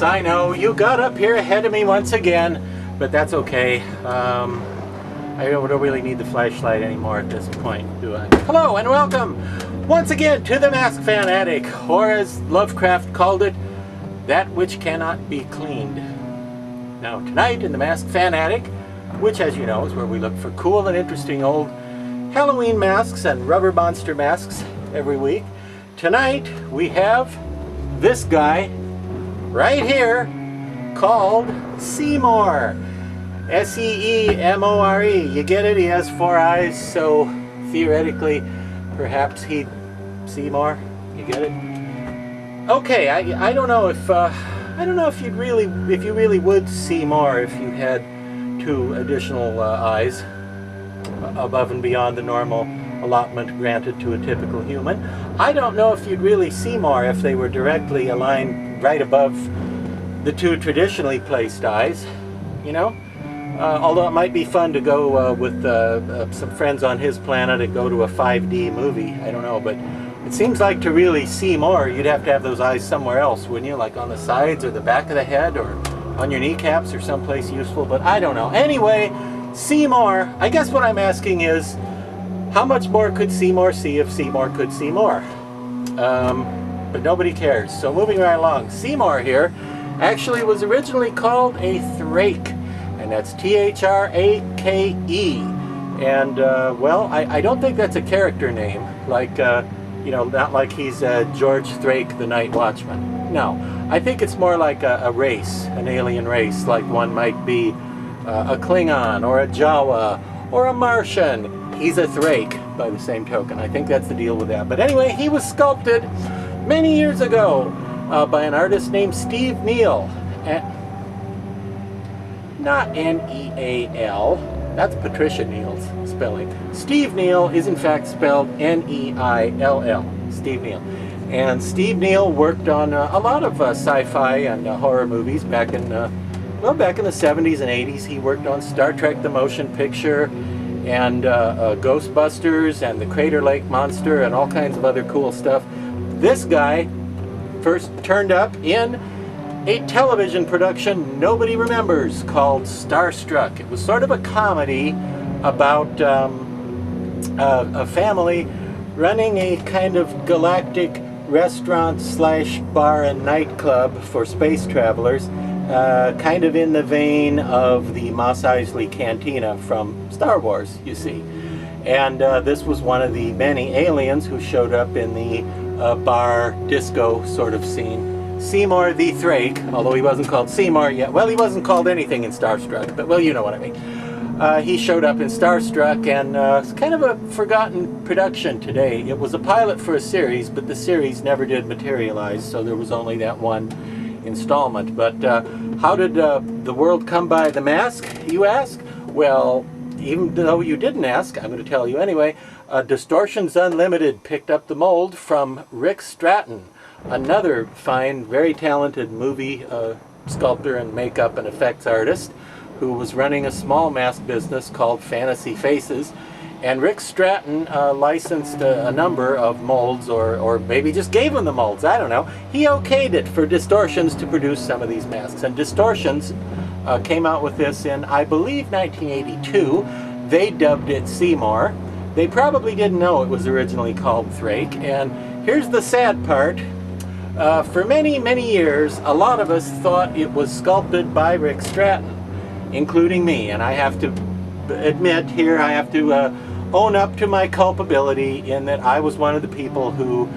I know, you got up here ahead of me once again, but that's okay. I don't really need the flashlight anymore at this point, do I? Hello and welcome once again to the Mask Fan Attic, or as Lovecraft called it, that which cannot be cleaned. Now tonight in the Mask Fan Attic, which as you know is where we look for cool and interesting old Halloween masks and rubber monster masks every week, tonight we have this guy right here called Seemore. S-E-E-M-O-R-E. You get it? He has 4 eyes, so theoretically perhaps he'd see more. You get it? Okay, I don't know if you really would see more if you had 2 additional eyes above and beyond the normal allotment granted to a typical human. I don't know if you'd really see more if they were directly aligned right above the 2 traditionally placed eyes, you know? Although it might be fun to go with some friends on his planet and go to a 5D movie. I don't know, but it seems like to really see more, you'd have to have those eyes somewhere else, wouldn't you? Like on the sides or the back of the head or on your kneecaps or someplace useful, but I don't know. Anyway, Seemore, I guess what I'm asking is, how much more could Seemore see if Seemore could see more? But nobody cares. So moving right along, Seemore here actually was originally called a Thrake, and that's T-H-R-A-K-E. And well, I don't think that's a character name, like you know, not like he's George Thrake, the Night Watchman. No, I think it's more like a race, an alien race, like one might be a Klingon or a Jawa or a Martian. He's a Thrake by the same token. I think that's the deal with that. But anyway, he was sculpted many years ago by an artist named Steve Neal. Not N-E-A-L. That's Patricia Neal's spelling. Steve Neal is in fact spelled N-E-I-L-L. Steve Neal. And Steve Neal worked on a lot of sci-fi and horror movies back in the 70s and 80s. He worked on Star Trek the Motion Picture and Ghostbusters and the Crater Lake Monster and all kinds of other cool stuff. This guy first turned up in a television production nobody remembers called Starstruck. It was sort of a comedy about a family running a kind of galactic restaurant slash bar and nightclub for space travelers, kind of in the vein of the Mos Eisley Cantina from Star Wars, you see. And this was one of the many aliens who showed up in the bar disco sort of scene. Seemore the Thrake, although he wasn't called Seemore yet. Well, he wasn't called anything in Starstruck, but well, you know what I mean. He showed up in Starstruck, and it's kind of a forgotten production today. It was a pilot for a series, but the series never did materialize, so there was only that one installment. But how did the world come by the mask, you ask? Well, even though you didn't ask, I'm going to tell you anyway. Distortions Unlimited picked up the mold from Rick Stratton, another fine, very talented movie sculptor and makeup and effects artist who was running a small mask business called Fantasy Faces. And Rick Stratton licensed a number of molds, or maybe just gave him the molds, I don't know. He okayed it for Distortions to produce some of these masks. And Distortions came out with this in, I believe, 1982. They dubbed it Seemore. They probably didn't know it was originally called Thrake. And here's the sad part. For many, many years, a lot of us thought it was sculpted by Rick Stratton, including me. And I have to admit here, I have to own up to my culpability in that I was one of the people who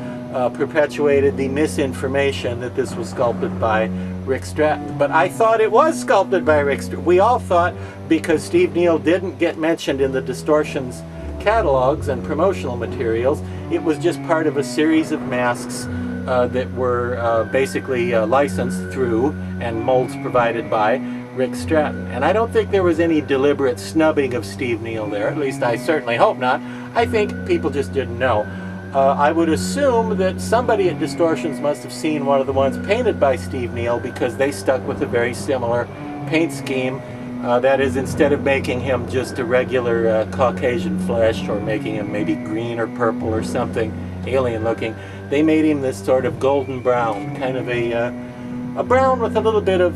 perpetuated the misinformation that this was sculpted by Rick Stratton. But I thought it was sculpted by Rick Stratton. We all thought, because Steve Neal didn't get mentioned in the Distortions catalogs and promotional materials, it was just part of a series of masks that were basically licensed through and molds provided by Rick Stratton. And I don't think there was any deliberate snubbing of Steve Neal there. At least I certainly hope not. I think people just didn't know. I would assume that somebody at Distortions must have seen one of the ones painted by Steve Neal, because they stuck with a very similar paint scheme. That is, instead of making him just a regular Caucasian flesh, or making him maybe green or purple or something alien looking, they made him this sort of golden brown, kind of a a brown with a little bit of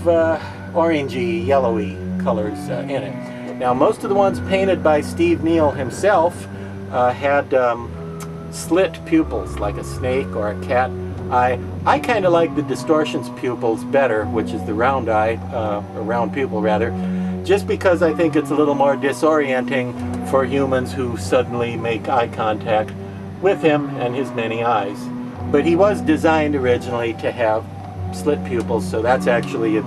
orangey, yellowy colors in it. Now, most of the ones painted by Steve Neill himself had slit pupils, like a snake or a cat eye. I kind of like the distortions pupils better, which is the round eye, or round pupil rather, just because I think it's a little more disorienting for humans who suddenly make eye contact with him and his many eyes. But he was designed originally to have slit pupils, so that's actually a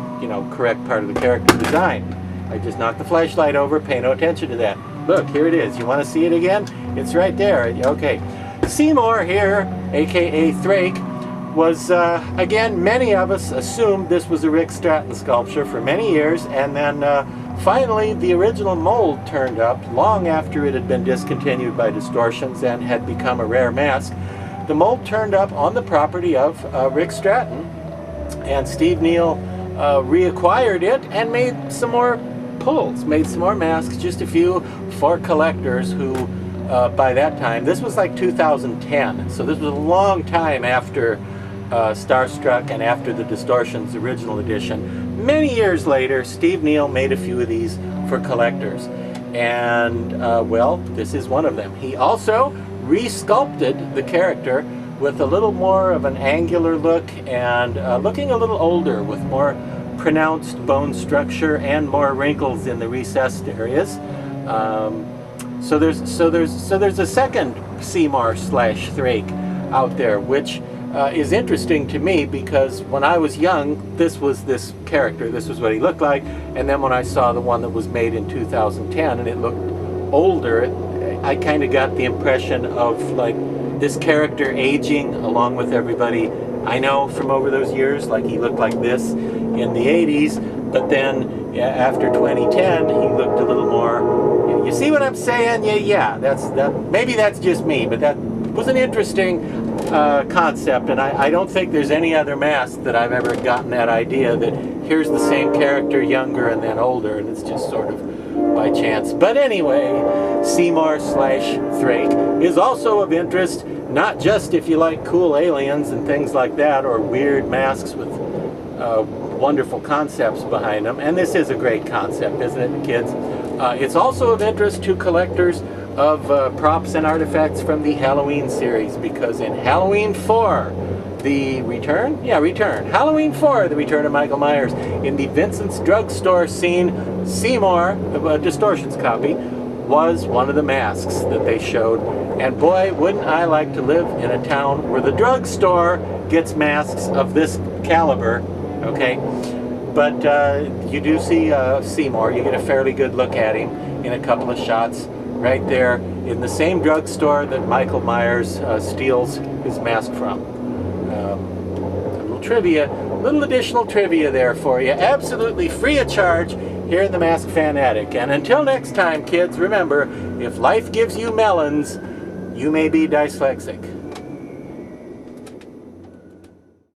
correct part of the character design. I just knocked the flashlight over, pay no attention to that. Look, here it is. You want to see it again? It's right there. Okay. Seemore here, aka Thrake, was, again, many of us assumed this was a Rick Stratton sculpture for many years, and then finally the original mold turned up long after it had been discontinued by Distortions and had become a rare mask. The mold turned up on the property of Rick Stratton, and Steve Neill reacquired it and made some more pulls, made some more masks, just a few for collectors who, by that time, this was like 2010, so this was a long time after Starstruck and after the Distortions original edition. Many years later, Steve Neill made a few of these for collectors, and well, this is one of them. He also resculpted the character with a little more of an angular look and looking a little older with more pronounced bone structure and more wrinkles in the recessed areas. So there's a second Seemore / Thrake out there, which is interesting to me because when I was young, this was this character, this was what he looked like, and then when I saw the one that was made in 2010 and it looked older, I kind of got the impression of like this character aging along with everybody I know from over those years. Like he looked like this in the 80s, but then after 2010 he looked a little more, you see what I'm saying? Yeah, maybe that's just me, but that was an interesting concept, and I don't think there's any other mask that I've ever gotten that idea that here's the same character younger and then older, and it's just sort of by chance. But anyway, Seemore / Thrake is also of interest, not just if you like cool aliens and things like that, or weird masks with wonderful concepts behind them, and this is a great concept, isn't it, kids? It's also of interest to collectors of props and artifacts from the Halloween series, because in Halloween 4, the return? Yeah, return. Halloween 4, the return of Michael Myers. In the Vincent's drugstore scene, Seemore, the Distortions copy, was one of the masks that they showed. And boy, wouldn't I like to live in a town where the drugstore gets masks of this caliber, okay? But you do see Seemore. You get a fairly good look at him in a couple of shots right there in the same drugstore that Michael Myers steals his mask from. A little additional trivia there for you, absolutely free of charge here in the Mask Fanatic. And until next time, kids, remember, if life gives you melons, you may be dyslexic.